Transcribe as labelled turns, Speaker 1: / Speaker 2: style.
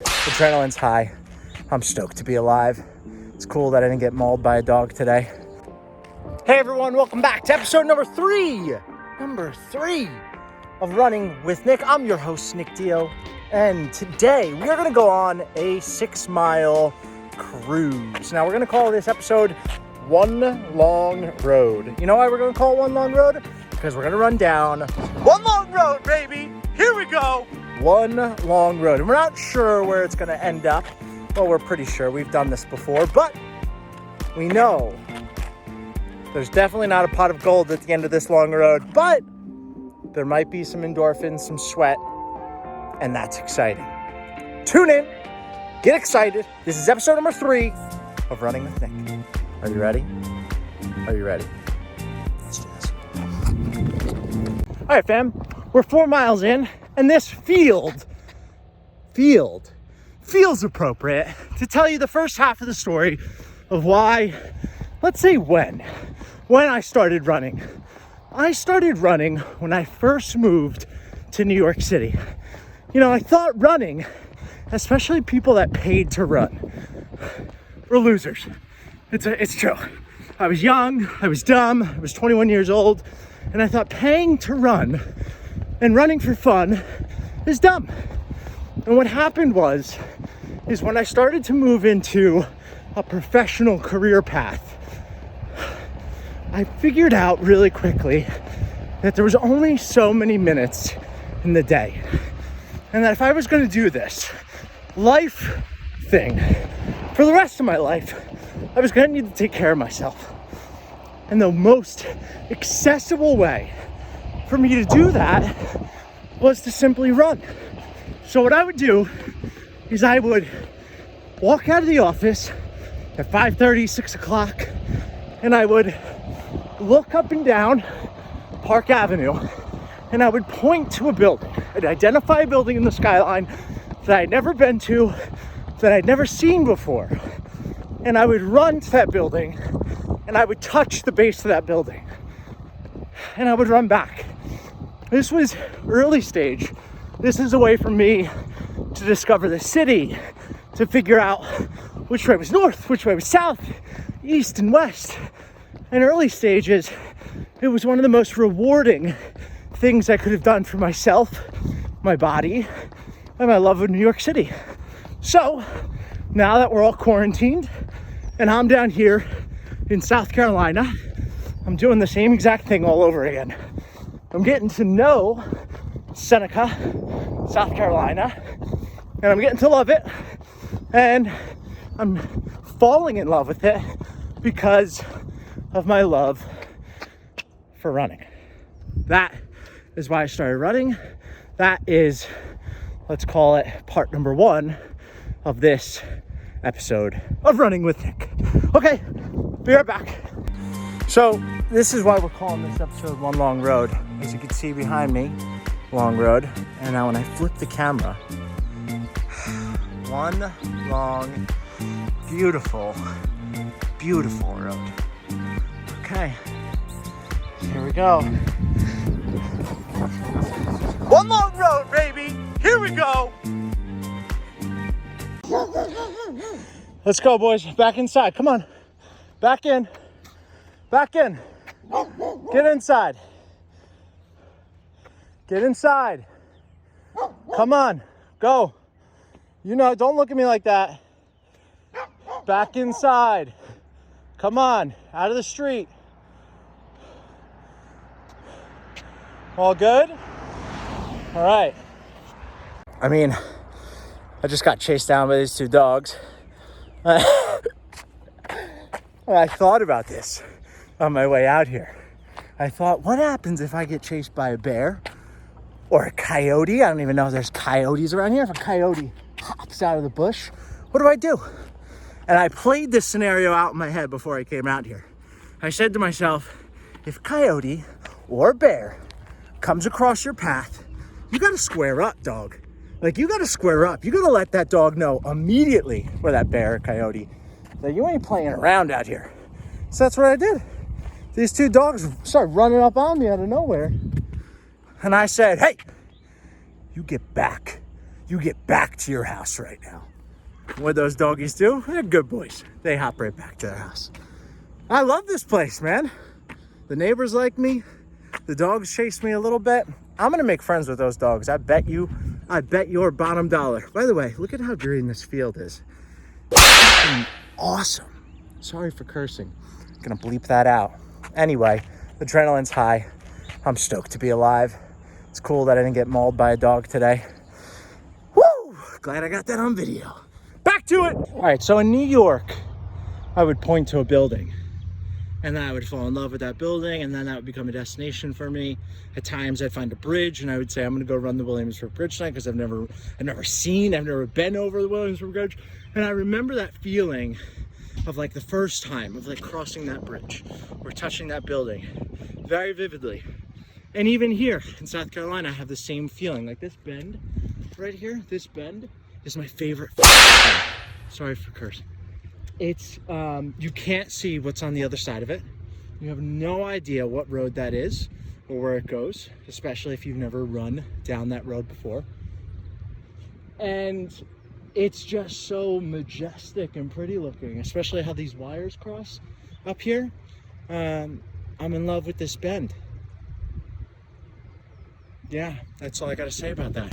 Speaker 1: Adrenaline's high. I'm stoked to be alive. It's cool that I didn't get mauled by a dog today. Hey everyone, welcome back to episode number three of Running with Nick. I'm your host, Nick Dio, and today we are going to go on a 6-mile cruise. Now we're going to call this episode One Long Road. You know why we're going to call it One Long Road? Because we're going to run down one long road, baby. Here we go. One long road. And we're not sure where it's going to end up. Well, we're pretty sure. We've done this before, but we know there's definitely not a pot of gold at the end of this long road, but there might be some endorphins, some sweat, and that's exciting. Tune in, get excited. This is episode number 3 of Running with Nick. Are you ready? Are you ready? Let's do this. All right, fam, we're 4 miles in, and this field feels appropriate to tell you the first half of the story of why, let's say when I started running. I started running when I first moved to New York City. You know, I thought running, especially people that paid to run, were losers. It's true. I was young, I was dumb, I was 21 years old, and I thought paying to run and running for fun is dumb. And what happened is when I started to move into a professional career path, I figured out really quickly that there was only so many minutes in the day. And that if I was going to do this life thing for the rest of my life, I was going to need to take care of myself. And the most accessible way for me to do that was to simply run. So what I would do is I would walk out of the office at 5:30, 6 o'clock, and I would look up and down Park Avenue, and I would point to a building. I'd identify a building in the skyline that I'd never been to, that I'd never seen before. And I would run to that building, and I would touch the base of that building, and I would run back. This was early stage. This is a way for me to discover the city, to figure out which way was north, which way was south, east and west. In early stages, it was one of the most rewarding things I could have done for myself, my body, and my love of New York City. So now that we're all quarantined and I'm down here in South Carolina, I'm doing the same exact thing all over again. I'm getting to know Seneca, South Carolina, and I'm getting to love it, and I'm falling in love with it because of my love for running. That is why I started running. That is, let's call it part number 1 of this episode of Running with Nick. Okay, be right back. So this is why we're calling this episode One Long Road. As you can see behind me, long road. And now when I flip the camera, one long, beautiful, beautiful road. Okay, here we go. One long road, baby. Here we go. Let's go, boys. Back inside. Come on. Back in. Back in. Get inside. Get inside. Come on. Go. You know, don't look at me like that. Back inside. Come on. Out of the street. All good? All right. I mean, I just got chased down by these 2 dogs. I thought about this on my way out here. I thought, what happens if I get chased by a bear or a coyote? I don't even know if there's coyotes around here. If a coyote hops out of the bush, what do? And I played this scenario out in my head before I came out here. I said to myself, if a coyote or a bear comes across your path, you gotta square up, dog. Like, you gotta square up. You gotta let that dog know immediately, or that bear or coyote, that you ain't playing around out here. So that's what I did. These 2 dogs started running up on me out of nowhere. And I said, hey, you get back. you get back to your house right now. What those doggies do, they're good boys. They hop right back to their house. I love this place, man. The neighbors like me. The dogs chase me a little bit. I'm gonna make friends with those dogs. I bet your bottom dollar. By the way, look at how green this field is. Awesome. Sorry for cursing. I'm gonna bleep that out. Anyway, adrenaline's high. I'm stoked to be alive. It's cool that I didn't get mauled by a dog today. Woo! Glad I got that on video. Back to it. All right, so in New York, I would point to a building and then I would fall in love with that building, and then that would become a destination for me. At times I'd find a bridge and I would say, I'm gonna go run the Williamsburg Bridge tonight, because I've never been over the Williamsburg Bridge. And I remember that feeling of like the first time of like crossing that bridge or touching that building very vividly. And even here in South Carolina, I have the same feeling. Like this bend right here, this bend is my favorite. Sorry for cursing. It's, you can't see what's on the other side of it. You have no idea what road that is or where it goes, especially if you've never run down that road before. And it's just so majestic and pretty looking, especially how these wires cross up here. I'm in love with this bend. Yeah, that's all I gotta say about that.